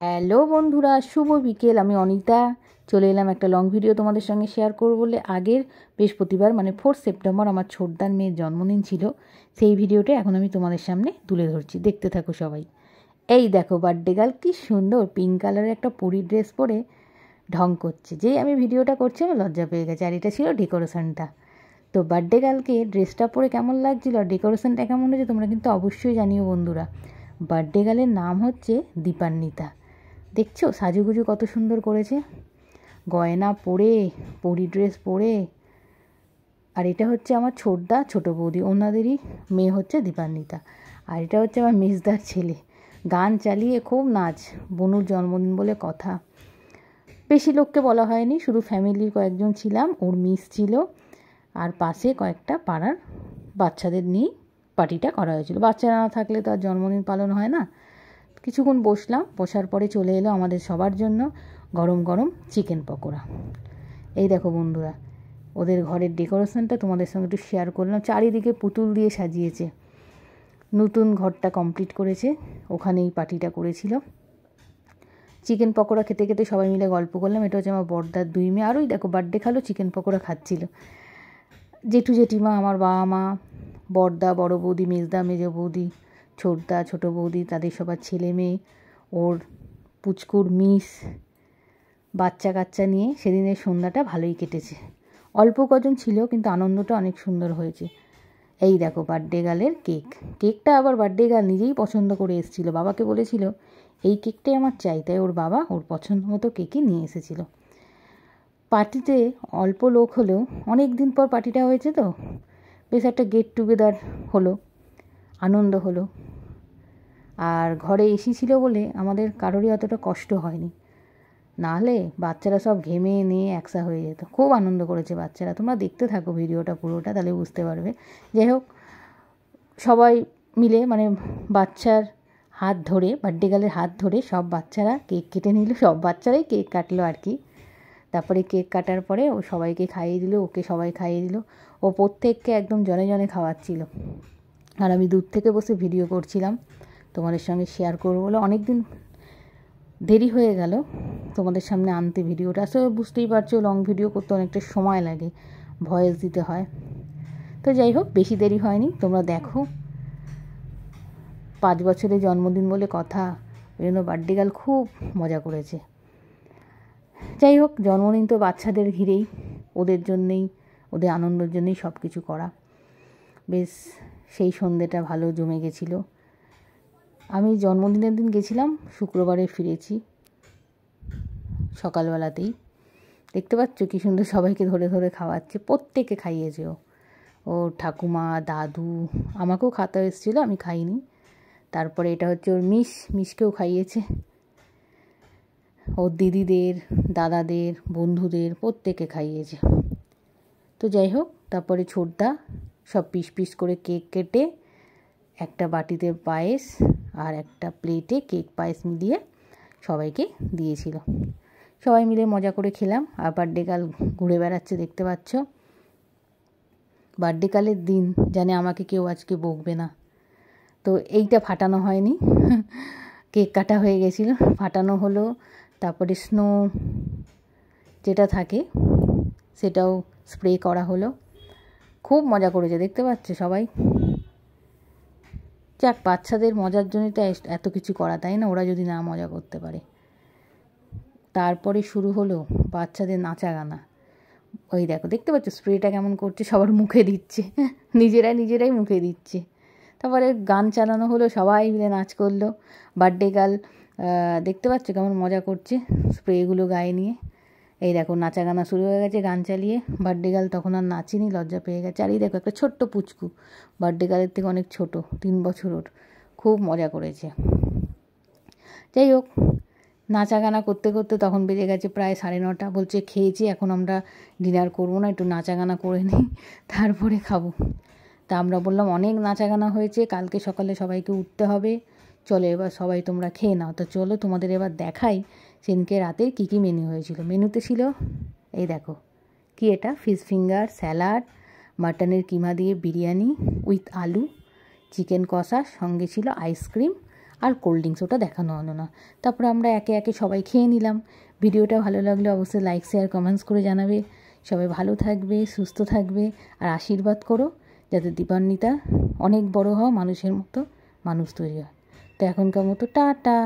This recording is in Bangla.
হ্যালো বন্ধুরা, শুভ বিকেল। আমি অনিতা চলে এলাম একটা লং ভিডিও তোমাদের সঙ্গে শেয়ার করব বলে। আগের বৃহস্পতিবার মানে 4 সেপ্টেম্বর আমার ছোটদার মেয়ের জন্মদিন ছিল। সেই ভিডিওটা এখন আমি তোমাদের সামনে তুলে ধরছি, দেখতে থাকো সবাই। এই দেখো বার্থডে গার্ল কি সুন্দর পিঙ্ক কালারের একটা পরি ড্রেস পরে ঢং করছে। যেই আমি ভিডিওটা করছি আমার লজ্জা পেয়ে গেছে। আর এটা ছিল ডেকোরেশনটা। তো বার্থডে গার্লকে ড্রেসটা পরে কেমন লাগছিল আর ডেকোরেশনটা কেমন হয়েছে তোমরা কিন্তু অবশ্যই জানিও বন্ধুরা। বার্থডে গার্লের নাম হচ্ছে দীপান্বিতা। দেখছো সাজুগুজু কত সুন্দর করেছে, গয়না পরে পরি ড্রেস পরে। আর এটা হচ্ছে আমার ছোটদা ছোট বৌদি, ওনাদেরই মেয়ে হচ্ছে দীপান্বিতা। আর এটা হচ্ছে আমার মেজদার ছেলে। গান চালিয়ে খুব নাচ। বনুর জন্মদিন বলে কথা। বেশি লোককে বলা হয়নি, শুধু ফ্যামিলির কয়েকজন ছিলাম, ওর মিস ছিল আর পাশে কয়েকটা পাড়ার বাচ্চাদের নিয়ে পার্টিটা করা হয়েছিল। বাচ্চারা না থাকলে তো আর জন্মদিন পালন হয় না। কিছুক্ষণ বসলাম, বসার পরে চলে এলো আমাদের সবার জন্য গরম গরম চিকেন পকোড়া। এই দেখো বন্ধুরা, ওদের ঘরের ডেকোরেশনটা তোমাদের সঙ্গে একটু শেয়ার করলাম। চারিদিকে পুতুল দিয়ে সাজিয়েছে। নতুন ঘরটা কমপ্লিট করেছে, ওখানেই পার্টিটা করেছিল। চিকেন পকোড়া খেতে খেতে সবাই মিলে গল্প করলাম। এটা হচ্ছে আমার বড়দার 2 মেয়ে। আরোই দেখো বার্থডে খালো চিকেন পকোড়া খাচ্ছিল। জেঠু জেঠিমা, আমার বাবা মা, বড়দা বড় বৌদি, মেজদা মেজ বৌদি, ছোটদা ছোট বৌদি, তাদের সবার ছেলে মেয়ে, ওর পুচকুর মিস, বাচ্চা কাচ্চা নিয়ে সেদিনের সন্ধ্যাটা ভালোই কেটেছে। অল্প কজন ছিল কিন্তু আনন্দটা অনেক সুন্দর হয়েছে। এই দেখো বার্থডে গার্লের কেকটা আবার বার্থডে গার্ল নিজেই পছন্দ করে এসেছিলো। বাবাকে বলেছিল এই কেকটাই আমার চাই, তাই ওর বাবা ওর পছন্দ মতো কেকই নিয়ে এসেছিলো। পার্টিতে অল্প লোক হলেও অনেক দিন পর পার্টিটা হয়েছে, তো বেশ একটা গেট টুগেদার হলো, আনন্দ হলো। আর ঘরে এসি ছিল বলে আমাদের কারোরই অতটা কষ্ট হয়নি, নাহলে বাচ্চারা সব ঘেমে নিয়ে একসা হয়ে যেত। খুব আনন্দ করেছে বাচ্চারা। তোমরা দেখতে থাকো ভিডিওটা পুরোটা, তাহলে বুঝতে পারবে। যাই হোক, সবাই মিলে মানে বাচ্চার হাত ধরে, বার্থডে গার্লের হাত ধরে সব বাচ্চারা কেক কেটে নিল। সব বাচ্চারাই কেক কাটলো আর কি। তারপরে কেক কাটার পরে ও সবাইকে খাইয়ে দিল, ওকে সবাই খাইয়ে দিল। ও প্রত্যেককে একদম জনে জনে খাওয়াচ্ছিল। আর আমি দূর থেকে বসে ভিডিও করছিলাম, তোমাদের সঙ্গে শেয়ার করবো বলে। অনেক দিন দেরি হয়ে গেল তোমাদের সামনে আনতে ভিডিওটা। আসলে বুঝতেই পারছো লং ভিডিও করতে অনেকটা সময় লাগে, ভয়েস দিতে হয়। তো যাই হোক, বেশি দেরি হয়নি, তোমরা দেখো। 5 বছরের জন্মদিন বলে কথা, ওই জন্য বার্থডে গার্ল খুব মজা করেছে। যাই হোক, জন্মদিন তো বাচ্চাদের ঘিরেই, ওদের জন্যেই, ওদের আনন্দের জন্যই সব কিছু করা। বেশ সেই সন্ধ্যেটা ভালো জমে গেছিলো। আমি জন্মদিনের দিন গেছিলাম, শুক্রবারে ফিরেছি সকালবেলাতেই। দেখতে পাচ্ছ কী সুন্দর সবাইকে ধরে ধরে খাওয়াচ্ছে, প্রত্যেকে খাইয়েছে ও ঠাকুমা, দাদু, আমাকেও খাতে এসেছিলো, আমি খাইনি। তারপরে এটা হচ্ছে ওর মিসকেও খাইয়েছে, ওর দিদিদের, দাদাদের, বন্ধুদের প্রত্যেকে খাইয়েছে। তো যাই হোক, তারপরে ছোটদা সব পিস পিস করে কেক কেটে একটা বাটিতে পায়েস আর একটা প্লেটে কেক পায়েস মিলিয়ে সবাইকে দিয়েছিল। সবাই মিলে মজা করে খেলাম। আর বার্থডে গার্ল ঘুরে বেড়াচ্ছে, দেখতে পাচ্ছ। বার্থডে গার্লের দিন জানে আমাকে কেউ আজকে বকবে না। তো এইটা ফাটানো হয়নি, কেক কাটা হয়ে গেছিলো, ফাটানো হলো। তারপরে স্নো যেটা থাকে সেটাও স্প্রে করা হলো। খুব মজা করেছে, দেখতে পাচ্ছ সবাই। যাক, বাচ্চাদের মজার জন্যই তো এত কিছু করা, তাই না? ওরা যদি না মজা করতে পারে। তারপরে শুরু হলো বাচ্চাদের নাচা গানা। ওই দেখো, দেখতে পাচ্ছ স্প্রেটা কেমন করছে, সবার মুখে দিচ্ছে, নিজেরাই মুখে দিচ্ছে। তারপরে গান চালানো হলো, সবাই মিলে নাচ করলো। বার্থডে গার্ল দেখতে পাচ্ছ কেমন মজা করছে স্প্রেগুলো গায়ে নিয়ে। এই দেখো নাচা গানা শুরু হয়ে গেছে গান চালিয়ে। বার্থডে গার্ল তখন আর নাচেনি, লজ্জা পেয়ে গেছে। আর এই দেখো একটা ছোট্ট পুচকু, বার্থডে গার্লের থেকে অনেক ছোট, 3 বছর ওর। খুব মজা করেছে। যাই হোক, নাচা গানা করতে করতে তখন বেজে গেছে প্রায় 9:30। বলছে খেয়েছি, এখন আমরা ডিনার করবো না, একটু নাচা গানা করে নিই, তারপরে খাবো। তা আমরা বললাম অনেক নাচা গানা হয়েছে, কালকে সকালে সবাইকে উঠতে হবে, চলো এবার সবাই তোমরা খেয়ে নাও। তো চলো তোমাদের এবার দেখাই সেদিনকে রাতে কী কী মেনু হয়েছিল। মেনুতে ছিল এই দেখো, কি এটা, ফিশ ফিঙ্গার, স্যালাড, মাটনের কিমা দিয়ে বিরিয়ানি উইথ আলু, চিকেন কষা, সঙ্গে ছিল আইসক্রিম আর কোল্ড ড্রিঙ্কস ওটা দেখানো হলো না। তারপরে আমরা একে একে সবাই খেয়ে নিলাম। ভিডিওটা ভালো লাগলে অবশ্যই লাইক শেয়ার কমেন্টস করে জানাবে। সবাই ভালো থাকবে, সুস্থ থাকবে, আর আশীর্বাদ করো যাতে দীপান্বিতা অনেক বড় হও, মানুষের মতো মানুষ তৈরি হয়। তো এখনকার মতো টাটা।